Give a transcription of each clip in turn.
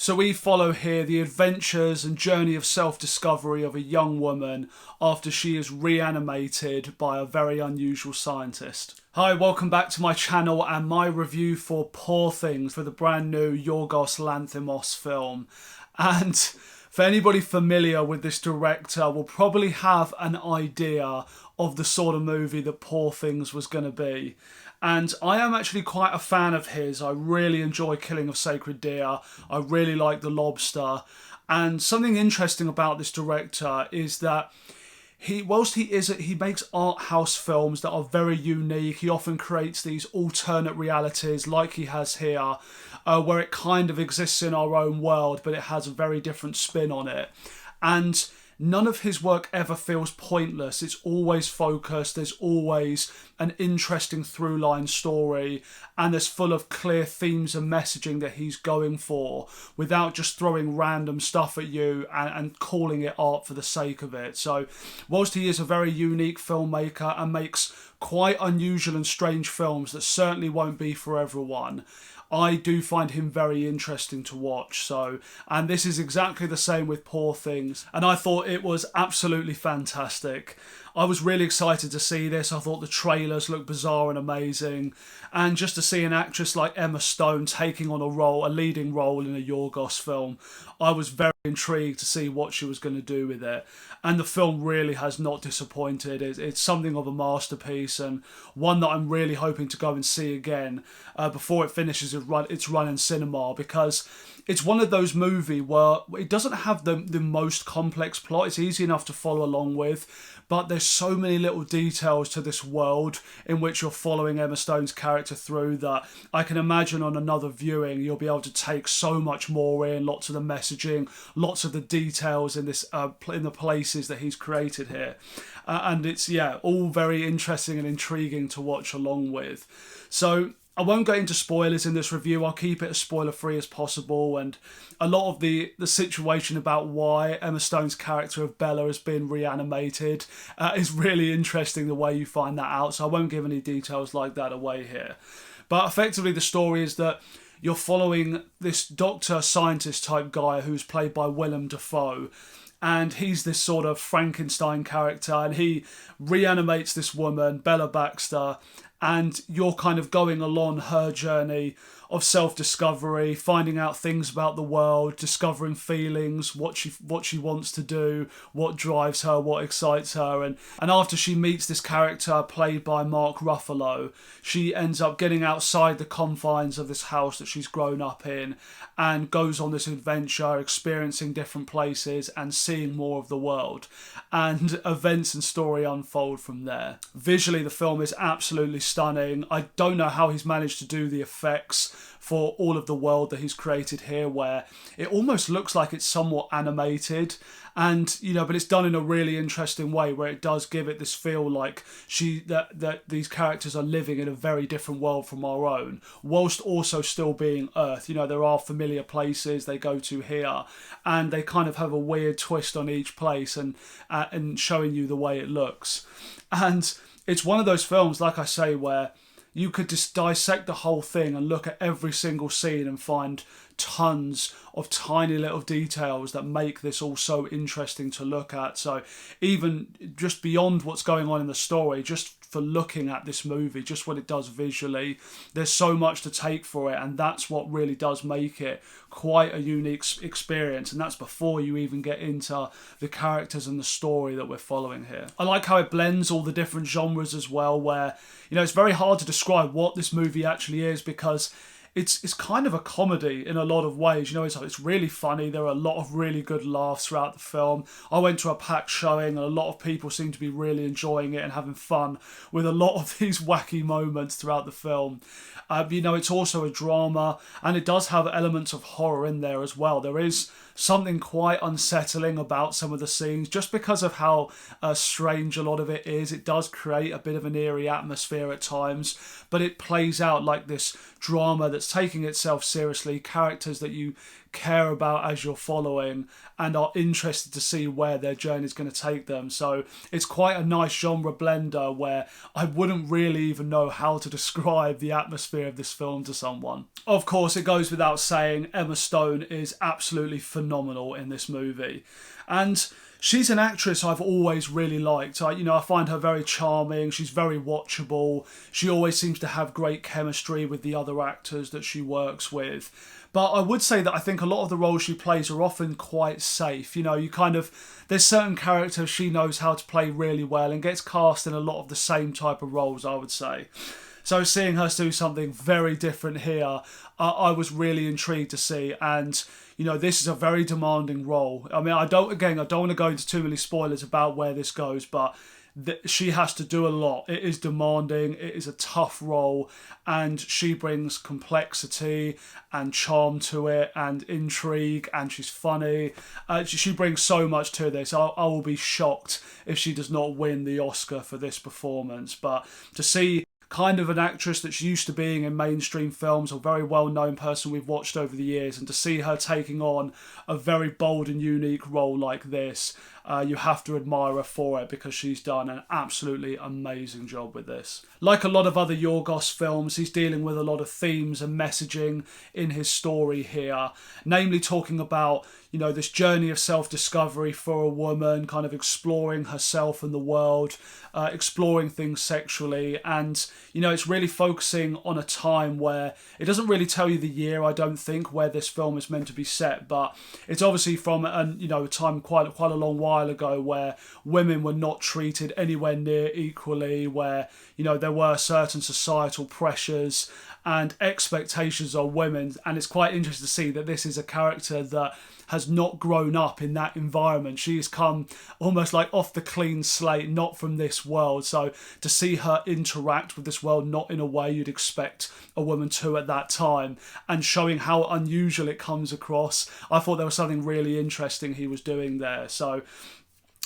So we follow here the adventures and journey of self-discovery of a young woman after she is reanimated by a very unusual scientist. Hi, welcome back to my channel and my review for Poor Things, for the brand new Yorgos Lanthimos film. And for anybody familiar with this director will probably have an idea of the sort of movie that Poor Things was going to be. And I am actually quite a fan of his. I really enjoy Killing of Sacred Deer. I really like The Lobster. And something interesting about this director is that he makes art house films that are very unique. He often creates these alternate realities like he has here, where it kind of exists in our own world, but it has a very different spin on it. And none of his work ever feels pointless. It's always focused. There's always an interesting through-line story, and there's full of clear themes and messaging that he's going for without just throwing random stuff at you and calling it art for the sake of it. So whilst he is a very unique filmmaker and makes quite unusual and strange films that certainly won't be for everyone, I do find him very interesting to watch. And this is exactly the same with Poor Things. And I thought it was absolutely fantastic. I was really excited to see this. I thought the trailers looked bizarre and amazing. And just to see an actress like Emma Stone taking on a leading role in a Yorgos film, I was very intrigued to see what she was going to do with it. And the film really has not disappointed. It's something of a masterpiece, and one that I'm really hoping to go and see again before it finishes its run in cinema, because it's one of those movies where it doesn't have the most complex plot. It's easy enough to follow along with, but there's so many little details to this world in which you're following Emma Stone's character through that I can imagine on another viewing you'll be able to take so much more in, lots of the messaging, lots of the details in this in the places that he's created here. And it's, all very interesting and intriguing to watch along with. So I won't go into spoilers in this review. I'll keep it as spoiler-free as possible, and a lot of the situation about why Emma Stone's character of Bella has been reanimated is really interesting, the way you find that out, so I won't give any details like that away here. But effectively the story is that you're following this doctor scientist type guy who's played by Willem Dafoe, and he's this sort of Frankenstein character, and he reanimates this woman, Bella Baxter, and you're kind of going along her journey of self-discovery, finding out things about the world, discovering feelings, what she wants to do, what drives her, what excites her. And after she meets this character played by Mark Ruffalo, she ends up getting outside the confines of this house that she's grown up in and goes on this adventure, experiencing different places and seeing more of the world. And events and story unfold from there. Visually, the film is absolutely stunning. I don't know how he's managed to do the effects for all of the world that he's created here, where it almost looks like it's somewhat animated, and but it's done in a really interesting way where it does give it this feel like that these characters are living in a very different world from our own, whilst also still being Earth. There are familiar places they go to here, and they kind of have a weird twist on each place and showing you the way it looks. And it's one of those films, like I say, where you could just dissect the whole thing and look at every single scene and find tons of tiny little details that make this all so interesting to look at. So even just beyond what's going on in the story, just for looking at this movie, just what it does visually, there's so much to take for it, and that's what really does make it quite a unique experience. And that's before you even get into the characters and the story that we're following here. I like how it blends all the different genres as well, where it's very hard to describe what this movie actually is, because it's kind of a comedy in a lot of ways. It's really funny. There are a lot of really good laughs throughout the film. I went to a packed showing, and a lot of people seem to be really enjoying it and having fun with a lot of these wacky moments throughout the film. It's also a drama, and it does have elements of horror in there as well. There is something quite unsettling about some of the scenes, just because of how strange a lot of it is. It does create a bit of an eerie atmosphere at times, but it plays out like this drama that's that's taking itself seriously, characters that you care about as you're following and are interested to see where their journey is going to take them. So it's quite a nice genre blender where I wouldn't really even know how to describe the atmosphere of this film to someone. Of course, it goes without saying, Emma Stone is absolutely phenomenal in this movie. And she's an actress I've always really liked. I find her very charming. She's very watchable. She always seems to have great chemistry with the other actors that she works with. But I would say that I think a lot of the roles she plays are often quite safe. There's certain characters she knows how to play really well and gets cast in a lot of the same type of roles, I would say. So seeing her do something very different here, I was really intrigued to see. And, this is a very demanding role. I mean, I don't want to go into too many spoilers about where this goes, but she has to do a lot. It is demanding. It is a tough role. And she brings complexity and charm to it and intrigue. And she's funny. She brings so much to this. I will be shocked if she does not win the Oscar for this performance. But to see kind of an actress that's used to being in mainstream films, a very well-known person we've watched over the years, and to see her taking on a very bold and unique role like this, you have to admire her for it because she's done an absolutely amazing job with this. Like a lot of other Yorgos films, he's dealing with a lot of themes and messaging in his story here, namely talking about this journey of self-discovery for a woman, kind of exploring herself and the world, exploring things sexually. And, it's really focusing on a time where it doesn't really tell you the year, I don't think, where this film is meant to be set. But it's obviously from a time quite a long while ago where women were not treated anywhere near equally, where, there were certain societal pressures and expectations on women. And it's quite interesting to see that this is a character that has not grown up in that environment. She's come almost like off the clean slate, not from this world. So to see her interact with this world, not in a way you'd expect a woman to at that time, and showing how unusual it comes across, I thought there was something really interesting he was doing there. So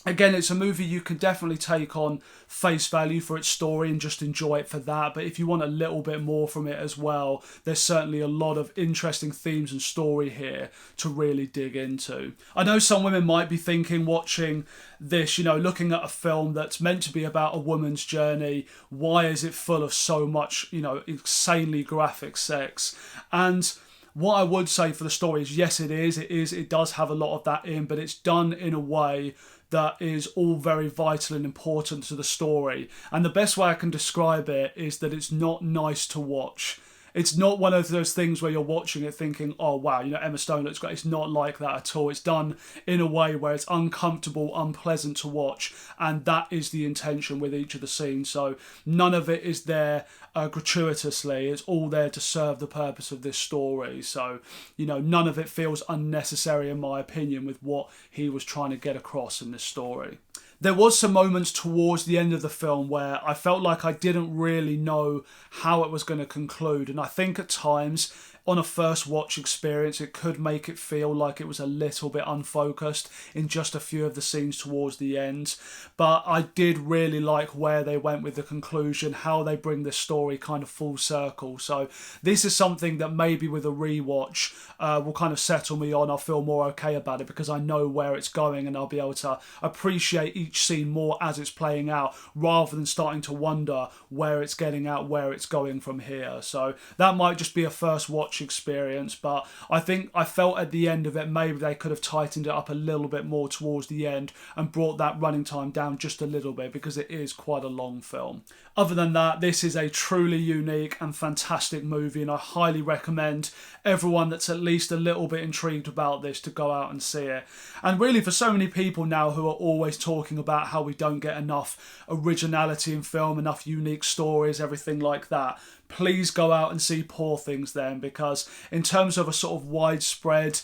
again, it's a movie you can definitely take on face value for its story and just enjoy it for that. But if you want a little bit more from it as well, there's certainly a lot of interesting themes and story here to really dig into. I know some women might be thinking, watching this, looking at a film that's meant to be about a woman's journey, why is it full of so much, insanely graphic sex? And what I would say for the story is, yes, it does have a lot of that in, but it's done in a way that is all very vital and important to the story. And the best way I can describe it is that it's not nice to watch. It's not one of those things where you're watching it thinking, oh wow, Emma Stone looks great. It's not like that at all. It's done in a way where it's uncomfortable, unpleasant to watch, and that is the intention with each of the scenes. So none of it is there gratuitously. It's all there to serve the purpose of this story. So, none of it feels unnecessary in my opinion with what he was trying to get across in this story. There was some moments towards the end of the film where I felt like I didn't really know how it was going to conclude. And I think at times, on a first watch experience, it could make it feel like it was a little bit unfocused in just a few of the scenes towards the end. But I did really like where they went with the conclusion, how they bring the story kind of full circle. So this is something that maybe with a rewatch will kind of settle me on. I'll feel more okay about it because I know where it's going and I'll be able to appreciate each scene more as it's playing out, rather than starting to wonder where it's getting at, where it's going from here. So that might just be a first watch experience, but I think I felt at the end of it maybe they could have tightened it up a little bit more towards the end and brought that running time down just a little bit, because it is quite a long film. Other than that, this is a truly unique and fantastic movie, and I highly recommend everyone that's at least a little bit intrigued about this to go out and see it. And really, for so many people now who are always talking about how we don't get enough originality in film, enough unique stories, everything like that, please go out and see Poor Things then, because in terms of a sort of widespread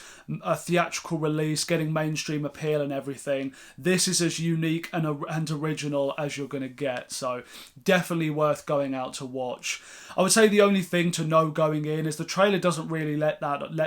theatrical release, getting mainstream appeal and everything, this is as unique and original as you're going to get. So definitely definitely worth going out to watch. I would say the only thing to know going in is the trailer doesn't really let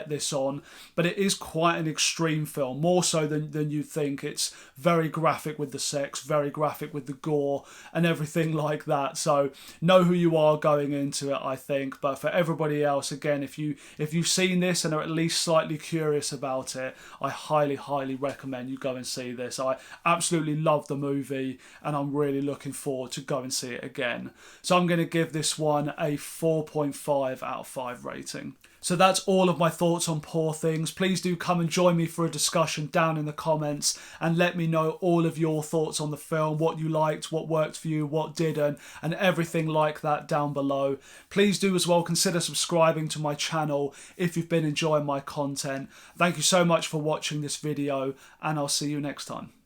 this on, but it is quite an extreme film, more so than you think. It's very graphic with the sex, very graphic with the gore and everything like that. So know who you are going into it, I think. But for everybody else, again, if you've seen this and are at least slightly curious about it, I highly recommend you go and see this. I absolutely love the movie and I'm really looking forward to go and see it again. So I'm going to give this one a 4.5 out of 5 rating. So that's all of my thoughts on Poor Things. Please do come and join me for a discussion down in the comments and let me know all of your thoughts on the film, what you liked, what worked for you, what didn't, and everything like that down below. Please do as well consider subscribing to my channel if you've been enjoying my content. Thank you so much for watching this video and I'll see you next time.